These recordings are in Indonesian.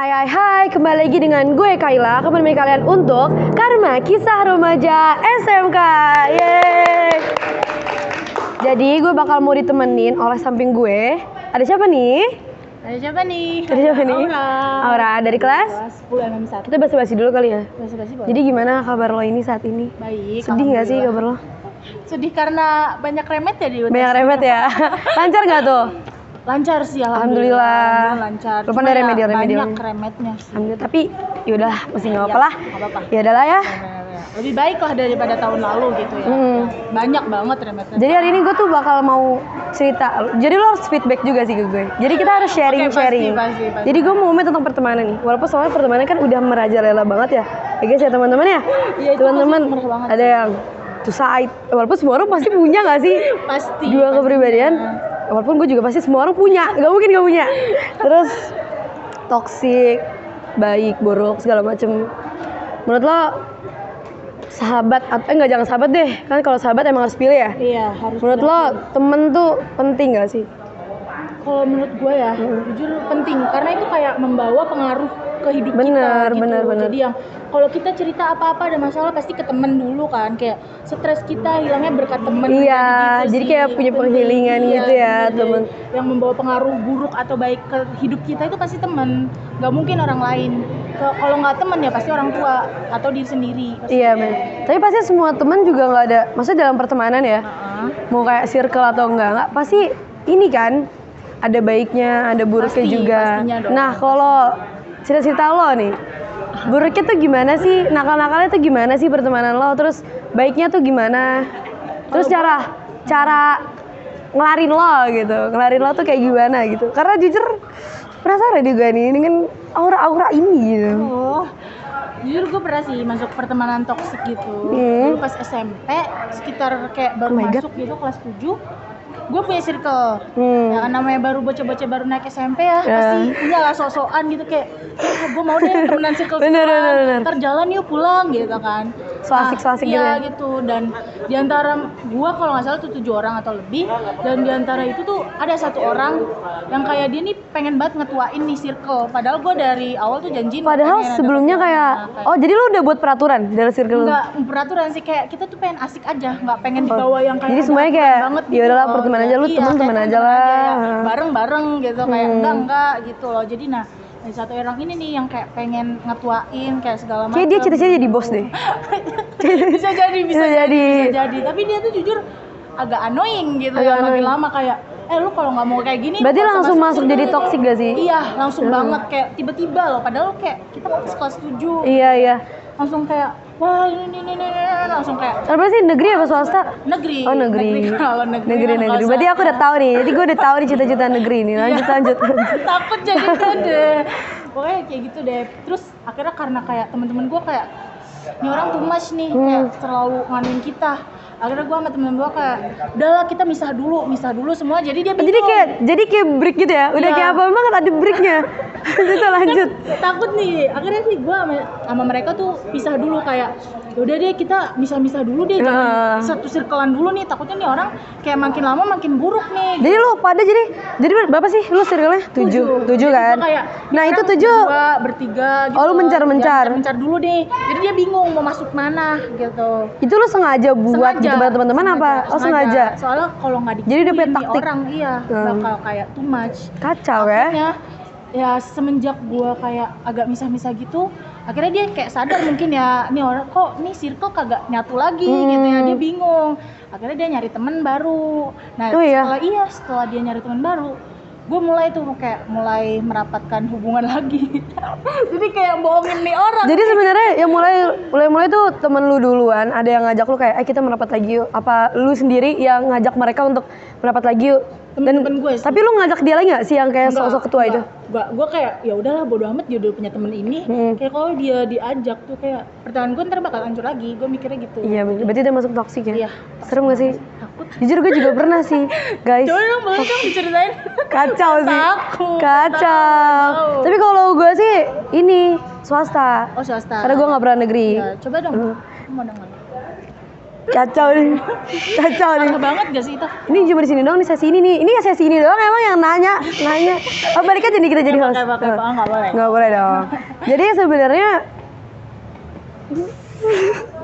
Hai, kembali lagi dengan gue Kayla, menemani kalian untuk Karma Kisah Remaja SMK. Yeay. Jadi gue bakal mau ditemenin oleh samping gue. Ada siapa nih? Aura dari kelas 10 MM1. Kita basa-basi dulu kali ya. Basa-basi boleh. Jadi gimana kabar lo ini saat ini? Baik. Sedih gak sih kabar lo? Sedih karena banyak remet ya di UTS. Banyak remet ya? Lancar gak tuh? Lancar sih, alhamdulillah. Lancar. Lupa dari remedial. Banyak remetnya sih. Alhamdulillah, tapi yaudah masih nggak apa-apa lah. Nggak apa-apa. Ya udahlah ya. Lebih baik lah daripada tahun lalu gitu ya. Banyak banget remetnya. Jadi hari ini gue tuh bakal mau cerita. Jadi lo harus feedback juga sih ke gue. Jadi kita harus sharing. Pasti. Jadi gue mau ngomongin tentang pertemanan nih. Walaupun soalnya pertemanan kan udah merajalela banget ya. Ya guys ya teman-teman ya. Iya, teman-teman ada yang to side. Walaupun semua orang pasti punya nggak sih? Pasti. Dua kepribadian. Walaupun gue juga pasti semua orang punya. Gak mungkin gak punya. Terus toksik, baik, buruk, segala macem. Menurut lo sahabat nggak, jangan sahabat deh, kan kalau sahabat emang harus pilih ya. Iya, harus. Menurut lo temen tuh penting gak sih? Kalau menurut gue ya, jujur penting karena itu kayak membawa pengaruh ke hidup Bener. Jadi yang kalau kita cerita apa-apa ada masalah pasti ke temen dulu kan, kayak stres kita hilangnya berkat temen. Iya, jadi kayak punya penghilingan gitu ya temen. Yang membawa pengaruh buruk atau baik ke hidup kita itu pasti temen, nggak mungkin orang lain. Kalau nggak temen ya pasti orang tua atau diri sendiri. Iya men. Tapi pasti semua teman juga nggak ada, maksudnya dalam pertemanan ya. Mau kayak circle atau enggak pasti ini kan ada baiknya, ada buruknya juga. Nah kalau cerita-cerita lo nih, buruknya tuh gimana sih? Nakal-nakalnya tuh gimana sih pertemanan lo? Terus baiknya tuh gimana? Terus cara ngelarin lo gitu, ngelarin lo tuh kayak gimana gitu? Karena jujur penasaran juga nih, ini kan aura-aura ini gitu. Jujur gue pernah sih masuk pertemanan toksik gitu. Dulu pas SMP, sekitar kayak baru masuk gitu kelas 7. Gue punya circle, ya kan namanya baru bocah-bocah baru naik SMP ya, pasti punya lah sok-sokan gitu kayak, gue mau deh temenan circle sekarang, ntar jalan yuk pulang gitu kan. So asik-asik gitu ya? Gitu, dan diantara gue kalau nggak salah tuh 7 orang atau lebih, dan diantara itu tuh ada satu orang yang kayak dia nih pengen banget ngetuain nih circle, padahal gue dari awal tuh janjiin. Padahal sebelumnya kayak, jadi lu udah buat peraturan dari circle lu? Enggak, peraturan sih kayak kita tuh pengen asik aja, nggak pengen dibawa yang kayak jadi semuanya kayak ya udahlah pertemanan aja, lu temen aja lah, bareng-bareng gitu kayak enggak gitu loh. Jadi nah satu orang ini nih yang kayak pengen ngetuain kayak segala macam. Kayak dia cita-cita jadi bos deh. bisa jadi. Tapi dia tuh jujur agak annoying gitu ya, makin lama kayak lu kalau nggak mau kayak gini. Berarti langsung masuk jadi toksik gak sih? Iya, langsung banget kayak tiba-tiba loh. Padahal kayak kita masih kelas 7. Iya. Langsung kayak wah ini langsung kayak. Apa sih, negeri apa swasta? Negeri. Oh negeri. Kalau negeri. Berarti aku udah tahu nih. Jadi gue udah tahu nih cita-cita negeri nih. Lanjut. Takut jadi deh. Pokoknya kayak gitu deh. Terus akhirnya karena kayak teman-teman gue kayak ini orang too much nih, kayak terlalu nganuin kita. Akhirnya gue sama temen gue kayak udahlah kita misah dulu semua. Jadi dia bingung. Jadi kayak break gitu ya. Udah kayak apa banget ada breaknya. Kita lanjut. Kan, takut nih. Akhirnya sih gue sama mereka tuh pisah dulu kayak udah deh kita misah dulu deh, jangan satu circlean dulu nih, takutnya nih orang kayak makin lama makin buruk nih. Jadi lu pada jadi berapa sih lu circle-nya? 7 kan? Kayak, nah itu 7 bertiga gitu. Oh lu mencar mencar dulu deh. Jadi dia bingung mau masuk mana gitu. Itu lu sengaja buat gitu bareng teman-teman apa? Oh sengaja. Soalnya kalau nggak jadi udah punya taktik orang bakal kayak too much. Kacau ya semenjak gua kayak agak misah-misah gitu, akhirnya dia kayak sadar mungkin ya nih orang kok nih circle kagak nyatu lagi gitu ya, dia bingung. Akhirnya dia nyari temen baru. Nah setelah dia nyari temen baru, gue mulai merapatkan hubungan lagi. Jadi kayak bohongin nih orang. Jadi sebenarnya yang mulai tuh temen lu duluan, ada yang ngajak lu kayak kita merapat lagi yuk, apa lu sendiri yang ngajak mereka untuk merapat lagi yuk? Temen-temen gue sih. Tapi lu ngajak dia lagi nggak sih yang kayak sosok ketua itu? Gue kayak ya udahlah bodo amat, dia udah punya temen ini. Kayak kalau dia diajak tuh kayak pertemanan gue ntar bakal hancur lagi. Gue mikirnya gitu. Iya, berarti dia masuk toksik ya? Iya. Serem gak sih? Takut. Jujur gue juga pernah sih, guys. Coba dong, boleh dong diceritain. Kacau sih. Takut. Kacau. Tapi kalau gue sih ini swasta. Oh swasta. Karena gue nggak pernah negeri. Ya, coba dong. Mau denger. Kacau nih. Kacau nih. Parah banget gak sih itu? Ini cuma di sini doang nih, sesi ini nih. Ini sesi ini doang emang yang nanya. Oh, balik aja nih kita jadi host. Nggak boleh. Nggak boleh dong. Jadi sebenarnya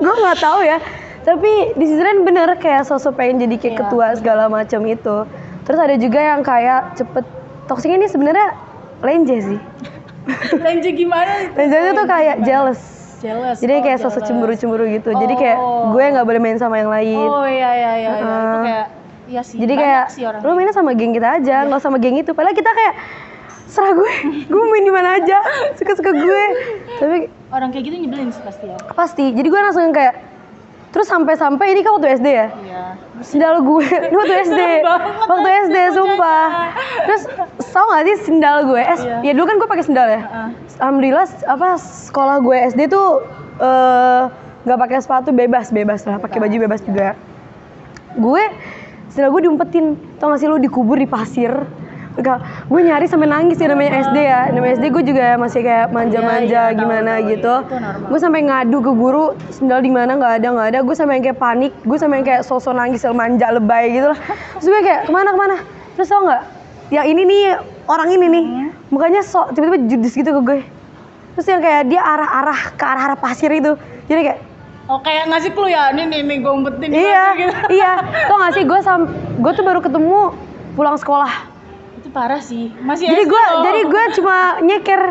gue nggak tahu ya. Tapi di sisi lain bener kayak sosok pengen jadi kayak ketua segala macam itu. Terus ada juga yang kayak cepet toksiknya ini sebenarnya lenje sih. Lenje gimana? Lenje itu tuh kayak jealous. Jadi kayak sosok jealous. cemburu-cemburu gitu. Jadi kayak gue nggak boleh main sama yang lain. Oh iya. Itu kayak iya sih. Jadi kayak lu mainnya sama geng kita aja, nggak sama geng itu. Padahal kita kayak serah gue main di mana aja, suka-suka gue. Tapi orang kayak gitu nyebelin sih pasti ya. Pasti. Jadi gue langsung kayak terus sampai ini kan waktu SD ya? Iya. Sendal gue, ini waktu SD. Waktu SD sumpah. Terus tau gak sih sendal gue? Ya dulu kan gue pakai sendal ya. Alhamdulillah sekolah gue SD tuh nggak pakai sepatu, bebas lah, pakai baju bebas juga. Sendal gue diumpetin. Tau gak sih lu dikubur di pasir? Gue nyari sampai nangis ya, namanya SD ya. Namanya SD gue juga masih kayak manja-manja gimana gitu. Gue sampai ngadu ke guru, sendal di mana nggak ada. Gue sampai kayak panik, gue sampai kayak sosok nangis manja lebay gitu lah. Terus gue kayak kemana. Terus tau nggak? Yang ini nih, orang ini nih, mukanya tiba-tiba judes gitu ke gue. Terus yang kayak dia ke arah pasir itu. Jadi kayak kayak ngasih clue ya, nih gue umpetin iya, gitu. Iya. Tau gak sih gue tuh baru ketemu pulang sekolah. Parah sih, masih jadi SD gue cuma nyeker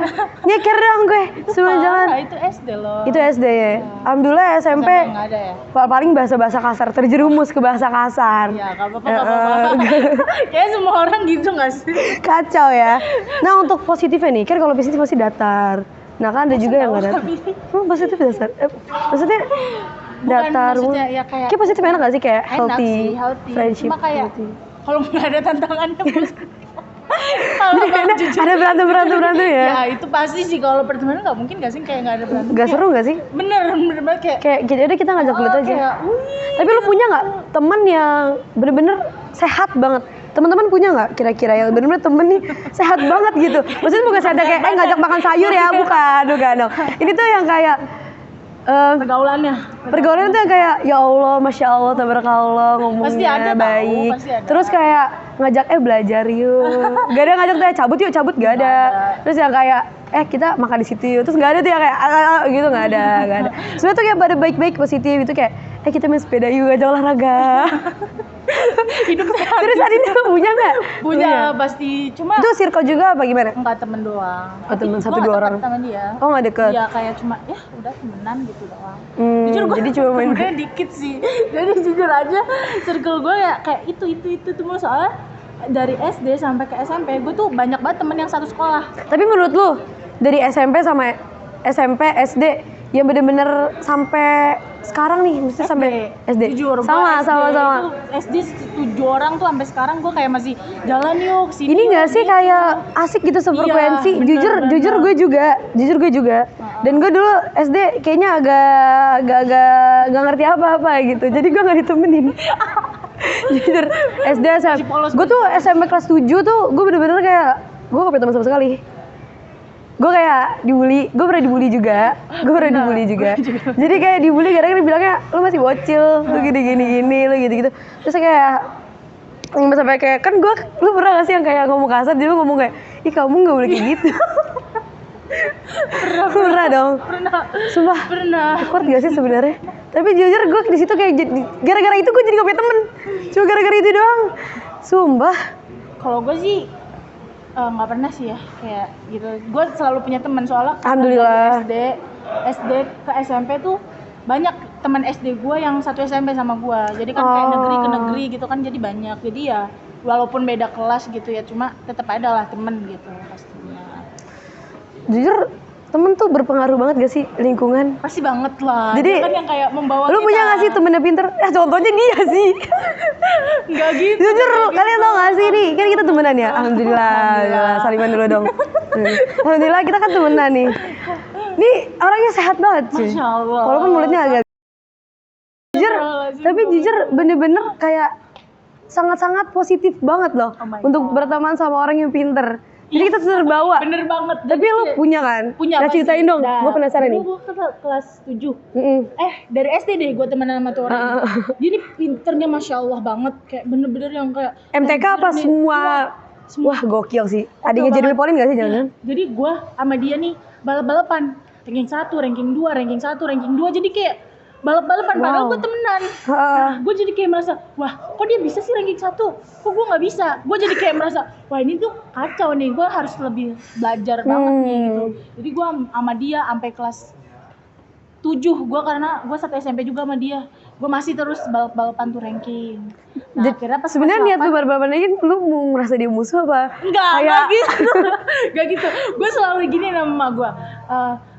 doang gue semua jalan. Itu SD loh. Itu SD ya. Alhamdulillah SMP nggak ada ya. Paling bahasa kasar, terjerumus ke bahasa kasar. Ya nggak apa-apa. Kayak semua orang gitu nggak sih? Kacau ya. Nah untuk positifnya nih, kan kalau positif pasti datar. Nah kan ada juga yang nggak datar. Positif dasar. Maksudnya datar. Maksudnya ya kayak positif enak gak sih kayak healthy, friendship. Cuma kayak kalau nggak ada tantangannya ada berantem ya? Ya itu pasti sih, kalau pertemanan nggak mungkin gak sih kayak nggak ada berantem. Gak seru gak sih? Bener banget kayak udah kita ngajak gelut aja. Kayak, tapi lu punya nggak teman yang bener-bener sehat banget? Teman-teman punya nggak kira-kira yang bener-bener temen nih sehat banget gitu? Maksudnya bukan sehat kayak ngajak makan sayur ya, bukan dong. Ini tuh yang kayak pergaulannya tuh yang kayak ya Allah, masya Allah, tabarakallah, ngomongnya pasti ada, baik. pasti ada. Terus kayak ngajak belajar yuk, gak ada ngajak tuh cabut gak ada. Terus yang kayak kita makan di situ yuk, terus gak ada tuh yang kayak gitu, gak ada. Sebenarnya tuh kayak pada baik-baik positif itu kayak kita main sepeda yuk, ngajak olahraga. Hidup sehat. Terus tadi punya nggak? Punya pasti, cuma itu circle juga apa gimana? Enggak, temen doang. Oh, temen 1-2 orang sama dia. Oh nggak deket? Iya, kayak cuma udah temenan gitu doang. Jujur gue jadi cuma main dikit sih. Jadi jujur aja circle gue ya kayak itu semua, soalnya dari SD sampai ke SMP gue tuh banyak banget temen yang satu sekolah. Tapi menurut lu dari SMP sama SMP SD yang bener-bener sampai sekarang nih, mesti sampai SD. Jujur, sama. SD 7 orang tuh sampai sekarang gue kayak masih jalan yuk sini. Ini nggak sih kayak asik gitu sefrekuensi? Iya, jujur gue juga. Dan gue dulu SD kayaknya agak ngerti apa-apa gitu. Jadi gue nggak ditemenin. Jujur SD SMP. Gue tuh SMP kelas 7 tuh gue bener-bener kayak gue gak punya teman sama sekali. Gue kayak dibully, gue pernah dibully juga. Jadi kayak dibully gara-gara bilangnya lu masih bocil, lu gini lu gitu. Terus kayak sampai kayak kan lu pernah gak sih yang kayak ngomong kasar, dia ngomong kayak ih kamu nggak boleh kayak gitu. Pernah dong. Sumpah. Kuat gak sih sebenarnya? Tapi jujur gue di situ kayak gara-gara itu gue jadi gak punya temen. Cuma gara-gara itu doang. Sumpah. Kalau gue sih nggak pernah sih ya kayak gitu. Gue selalu punya teman, soalnya alhamdulillah SD ke SMP tuh banyak teman SD gue yang satu SMP sama gue. Jadi kan kayak negeri ke negeri gitu kan, jadi banyak. Jadi ya walaupun beda kelas gitu ya, cuma tetap ada lah temen gitu pastinya. Jujur temen tuh berpengaruh banget gak sih lingkungan? Pasti banget lah. Jadi dia kan yang kayak membawa lu kita. punya gak sih temennya pinter? Contohnya dia sih. Enggak gitu. Jujur kalian tau gak sih nih, kan kita temenan ya. Alhamdulillah. Saliman dulu dong. Alhamdulillah kita kan temenan nih. Nih orangnya sehat banget sih. Masya Allah. Walaupun mulutnya agak jujur bener-bener kayak sangat-sangat positif banget loh untuk berteman sama orang yang pinter. Jadi kita terbawa. Bener banget. Tapi lu punya kan? Punya. Nah, ceritain dong, gue penasaran nih. Gue kelas 7. Dari SD deh gue temenan sama tuh orang. Dia nih pinternya Masya Allah banget. Kayak bener-bener yang kayak MTK apa nih, semua? Wah gokil sih. Adanya jadi Polin gak sih jangan? Jadi gue sama dia nih balap-balapan. Ranking 1, ranking 2, ranking 1, ranking 2. Jadi kayak balap-balapan, padahal gue temenan. Nah, gue jadi kayak merasa, wah kok dia bisa sih ranking 1, kok gue gak bisa. Gue jadi kayak merasa, wah ini tuh kacau nih, gue harus lebih belajar banget nih gitu. Jadi gue sama dia sampai kelas 7, karena gue satu SMP juga sama dia. Gue masih terus balap-balapan tuh ranking. Nah akhirnya pas sebenarnya niat lu balap-balapan lagi, lu mau ngerasa dia musuh apa? Enggak gitu. Gak gitu. Gue selalu gini sama mama gue,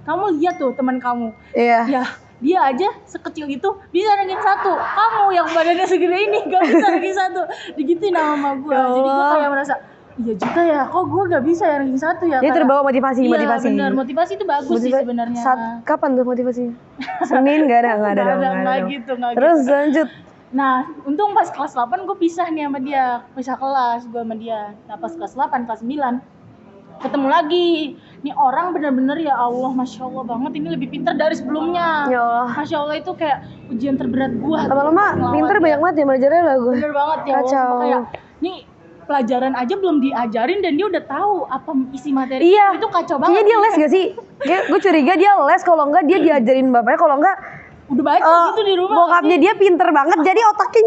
kamu lihat tuh teman kamu. Iya. Ya dia aja sekecil itu bisa ranking 1, kamu yang badannya segede ini gak bisa ranking 1, digituin sama mama gue. Jadi gue kayak merasa, iya juga ya, kok gue gak bisa ya ranking 1 ya. Dia terbawa motivasi. Iya benar, motivasi itu bagus sih sebenarnya. Kapan tuh motivasinya? Senin gak ada. Gitu. Terus lanjut. Nah untung pas kelas 8 gue pisah nih sama dia, pisah kelas gue sama dia. Nah pas kelas 8, kelas 9 ketemu lagi. Nih orang bener-bener ya Allah, Masya Allah banget, ini lebih pintar dari sebelumnya. Ya Allah. Masya Allah, itu kayak ujian terberat gua. Lama-lama pintar banyak banget ya belajarnya lah gue. Bener banget ya Allah. Kacau. Kayak nih pelajaran aja belum diajarin dan dia udah tahu apa isi materi. Iya. Itu kacau banget. Kayaknya dia les gak sih? Kayak gue curiga dia les, kalau enggak dia diajarin bapaknya, kalau enggak udah baca gitu di rumah. Bokapnya dia pinter banget, jadi otaknya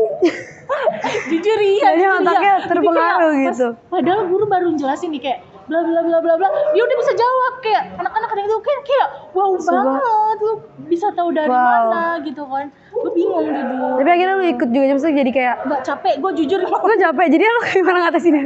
jujur iya. Jadi otaknya terpengaruh gitu. Padahal guru baru jelasin nih kayak bla bla bla bla bla, dia udah bisa jawab. Kayak anak-anak itu kayak wow banget, lu bisa tahu dari mana gitu kan. Gue bingung jujur. Tapi akhirnya lu ikut juga maksudnya jadi kayak nggak capek, gue jujur gue capek. Jadi lu gimana ngatasinnya?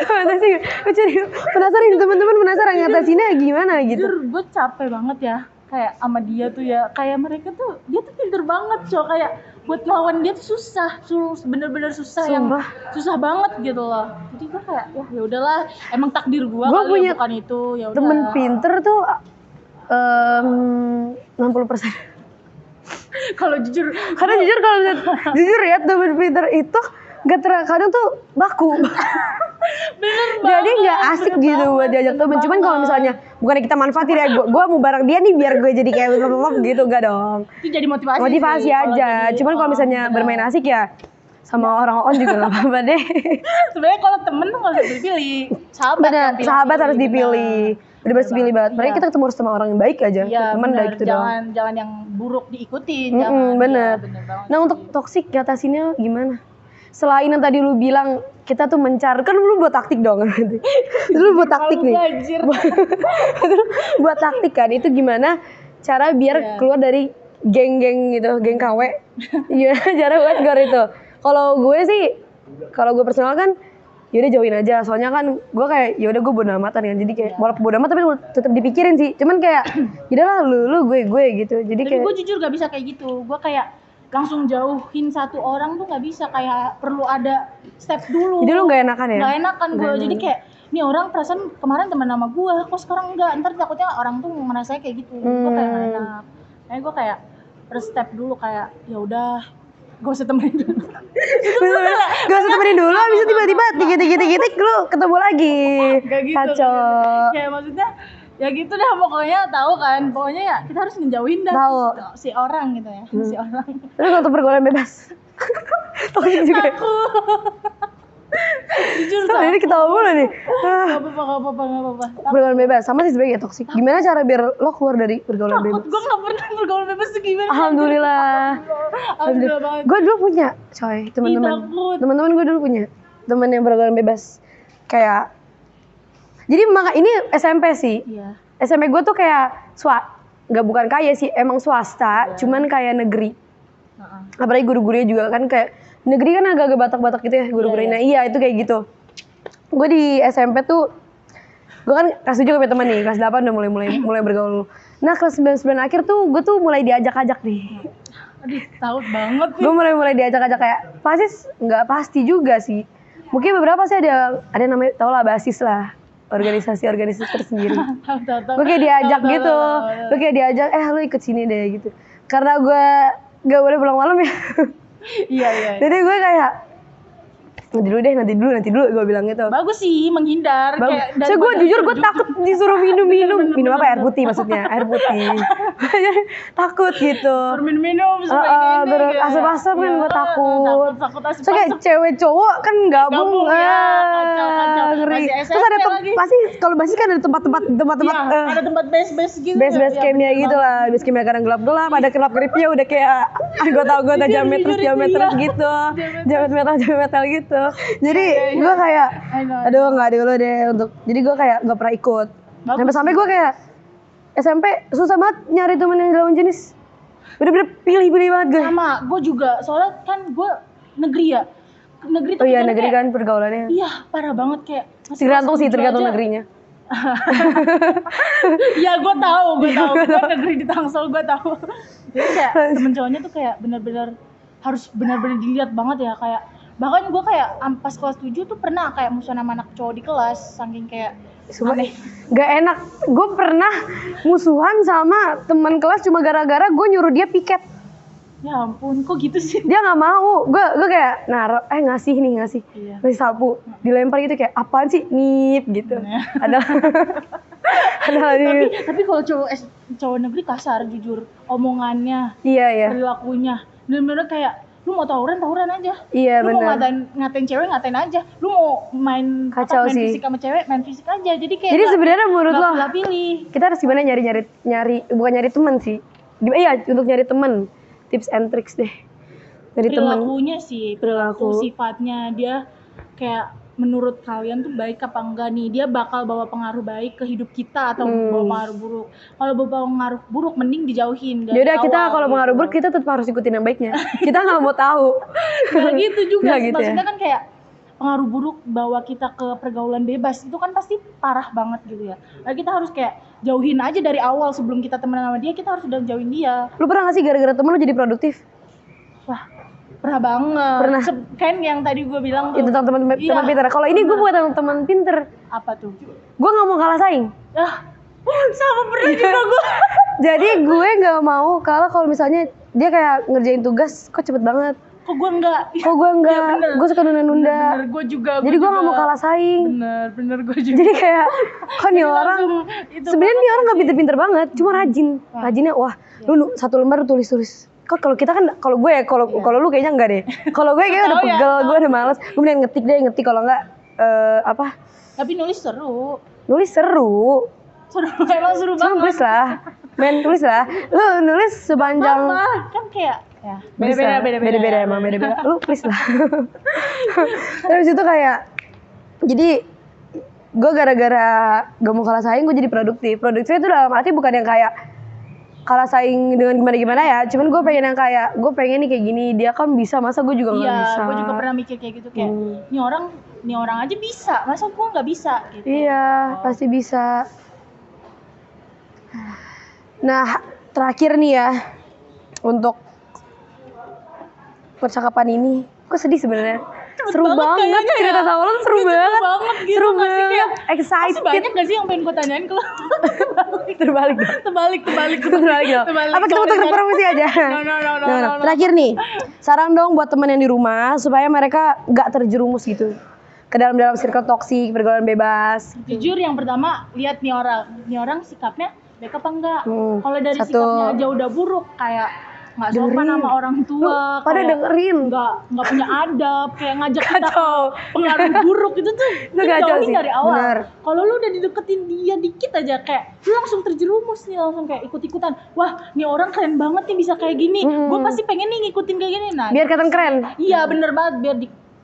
Gue jadi penasaran, teman-teman penasaran ngatasinnya gimana gitu. Jujur gue capek banget ya kayak sama dia tuh ya, kayak mereka tuh dia tuh pinter banget coy, kayak buat lawan dia tuh susah, bener-bener susah. Sumpah. Yang susah banget gitu loh. Jadi gue kayak ya udahlah, emang takdir gue kali ya, bukan itu. Ya udah. Temen pinter tuh 60%. Kalau jujur, karena jujur ya, temen pinter itu nggak kadang tuh baku. Bener banget. Jadi nggak asik gitu buat diajak temen. Cuman kalau misalnya bukan kita manfaatin ya, gue mau bareng dia nih biar gue jadi kayak gitu, enggak dong. Itu jadi motivasi. Motivasi sih, aja. Cuman kalau misalnya bermain asik ya sama orang on juga nggak apa-apa deh. Sebenarnya kalau temen tuh nggak usah dipilih. Sahabat harus dipilih. Udah harus pilih banget. Mereka kita ketemu sama orang yang baik aja. Iya, teman baik gitu dong. Jangan yang buruk diikutin. Bener. Nah untuk toksik ngatasinnya gimana? Selain yang tadi lu bilang kita tuh mencari, kan lu buat taktik dong nanti. Lu buat taktik nih. Buat taktik kan, itu gimana cara biar keluar dari geng-geng gitu, geng KW. Iya, cara buat keluar itu. Kalau gue sih, kalau gue personal kan yaudah jauhin aja. Soalnya kan gue kayak yaudah gue bodo amatan kan. Jadi kayak walaupun bodo amat tapi tetap dipikirin sih. Cuman kayak yaudahlah lu gue gitu. Jadi kayak gue jujur gak bisa kayak gitu. Gue kayak langsung jauhin satu orang tuh nggak bisa, kayak perlu ada step dulu. Jadi lu nggak enakan ya? Nggak enakan gue. Jadi kayak nih orang perasaan kemarin teman sama gue, kok sekarang enggak, ntar takutnya orang tuh ngerasa kayak gitu. Gue kayak nggak enak. Makanya gue kayak first step dulu, kayak ya udah gak usah temenin dulu. Gak usah temenin dulu, abis itu tiba-tiba titik lu ketemu lagi. Gak gitu. Kacau. Kayak maksudnya ya gitu dah, pokoknya tahu kan, pokoknya ya kita harus ngejauhin dah si orang gitu ya, si orang. Terus untuk pergaulan bebas, toksik juga. Jujur ini ketawa mulu nih. Gak apa-apa. Pergaulan bebas sama sih sebagai toksik. Gimana cara biar lo keluar dari pergaulan bebas? Gue gak pernah pergaulan bebas tuh gimana? Alhamdulillah banget. Gue dulu punya, coy, teman-teman gue dulu punya teman yang pergaulan bebas. Kayak jadi ini SMP sih. Iya. SMP gue tuh kayak bukan kaya sih, emang swasta, cuman kayak negeri. Apalagi guru-gurunya juga kan kayak negeri kan agak-agak Batak-Batak gitu ya guru-gurunya. Nah, iya itu kayak gitu. Gue di SMP tuh, gue kan kelas 7 punya teman nih, kelas 8 udah mulai bergaul. Nah kelas 9 akhir tuh gue tuh mulai diajak-ajak nih. Aduh, tahu banget nih. Gue mulai diajak-ajak kayak pasti nggak pasti juga sih. Mungkin beberapa sih ada namanya, tau lah, basis lah. Organisasi tersendiri. Gue kayak diajak gitu. Gue kayak diajak, lu ikut sini deh gitu. Karena gue gak boleh pulang malam ya. Iya. Jadi gue kayak nanti dulu gue bilang gitu. Bagus sih menghindar. So gue jujur gue takut disuruh minum apa, air putih maksudnya, air putih. Takut gitu. Minum terus asap-asap kan gue takut. So kayak cewek cowok kan gabung. Kacau. Ngeri. Terus ada pasti kalau basi kan ada tempat-tempat ada tempat base gitu. Base campnya gitu lah. Base campnya kadang gelap-gelap, ada gelap-gelapnya udah kayak anggota-anggota jamet gitu. Jamet metal gitu. Jadi gue kayak aduh nggak dulu deh untuk, jadi gue kayak nggak pernah ikut sampai gue kayak SMP susah banget nyari temen yang lawan jenis, bener-bener pilih banget gue. Sama gue juga, soalnya kan gue negeri tuh iya negeri kan pergaulannya iya parah banget kayak tergantung negerinya. Ya gue tahu gue negeri di Tangsel, gue tahu. Jadi kayak temen cowoknya tuh kayak bener-bener harus bener-bener dilihat banget ya, kayak bahkan gue kayak pas kelas 7 tuh pernah kayak musuhan sama anak cowok di kelas, saking kayak aneh. Gak enak. Gue pernah musuhan sama teman kelas cuma gara-gara gue nyuruh dia piket. Ya ampun, kok gitu sih? Dia nggak mau. Gue kayak ngasih sapu, dilempar gitu kayak apaan sih, nip gitu. Ada tapi kalau cowok negeri kasar jujur, omongannya, iya. perilakunya, bener-bener kayak lu mau tawuran aja. Iya lu bener. mau ngatain cewek ngatain aja. Lu mau main fisik sama cewek main fisik aja. Jadi sebenarnya menurut lo pilih. Kita harus gimana nyari bukan nyari teman sih. Iya untuk nyari teman. Tips and tricks deh. Dari teman. Perilakunya sih, perilaku sifatnya dia kayak menurut kalian tuh baik apa enggak nih? Dia bakal bawa pengaruh baik ke hidup kita atau bawa pengaruh buruk? Kalau bawa pengaruh buruk mending dijauhin. Yaudah kita kalau pengaruh buruk kita tetap harus ikutin yang baiknya. Kita nggak mau tahu. Gak gitu juga. Gitu maksudnya ya? Kan kayak pengaruh buruk bawa kita ke pergaulan bebas itu kan pasti parah banget gitu ya. Nah, kita harus kayak jauhin aja dari awal sebelum kita temenan sama dia, kita harus udah jauhin dia. Lu pernah nggak sih gara-gara temen lu jadi produktif? Wah, pernah banget. Pernah. Kan yang tadi gue bilang tuh. Itu tentang teman pinter. Kalau ini gue bukan teman pinter. Apa tuh? Gue nggak mau kalah saing. Sama pernah juga gue. Jadi gue nggak mau kalah kalau misalnya dia kayak ngerjain tugas kok cepet banget. Kok gue enggak? Ya, gue suka nunda-nunda. Bener, gue juga. Jadi gue nggak mau kalah saing. Bener gue juga. Jadi kayak kan nih orang sebenarnya nih orang nggak pinter-pinter banget, cuma rajinnya wah lu satu lembar tulis. Kok kalau kita kan kalau lu kayaknya enggak deh. Kalau gue kayaknya udah pegel, gue udah males. Gue mending ngetik kalau enggak apa? Tapi nulis seru. Emang seru banget. Tulis lah. Tulis lah. Lu nulis sepanjang kan kayak ya beda-beda emang beda-beda. Lu please lah. Terus itu kayak jadi gue gara-gara gak mau kalah saing gue jadi produktif itu dalam arti bukan yang kayak kalah saing dengan gimana ya, cuman gue pengen yang kayak gue pengen nih kayak gini, dia kan bisa masa gue juga nggak bisa. Iya, gue juga pernah mikir kayak gitu kayak nih orang aja bisa, masa gue nggak bisa gitu. Iya, pasti bisa. Nah terakhir nih ya untuk percakapan ini, gue sedih sebenarnya. Seru banget cerita sama lo, seru banget gitu, seru banget, excited. Banyak gak sih yang pengen gue tanyain ke lo? Terbalik dong. Apa kita untuk permisi aja? No. Terakhir nih, saran dong buat temen yang di rumah supaya mereka gak terjerumus gitu ke dalam circle toksik, pergaulan bebas. Jujur yang pertama lihat nih orang sikapnya baik apa enggak. Kalau dari sikapnya aja udah buruk, kayak nggak sopan sama orang tua, pada dengerin, nggak punya adab, kayak ngajak kita pengaruh buruk itu tuh jauhin dari awal. Kalau lu udah dideketin dia dikit aja kayak lu langsung terjerumus nih, langsung kayak ikut-ikutan. Wah, nih orang keren banget nih bisa kayak gini. Gue pasti pengen nih ngikutin kayak gini. Nah, biar kelihatan keren. Iya bener banget, biar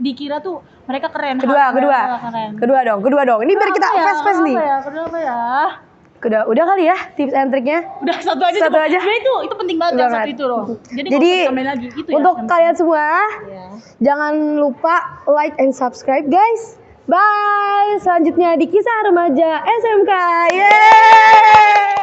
dikira tuh mereka keren. Kedua dong. Ini biar kita fast nih. Kedua apa ya? Udah kali ya tips and triknya. Udah satu aja. Ya itu penting banget yang satu itu loh. Jadi lagi, gitu untuk ya, kalian semua jangan lupa like and subscribe guys. Bye. Selanjutnya di Kisah Remaja SMK. Yeay.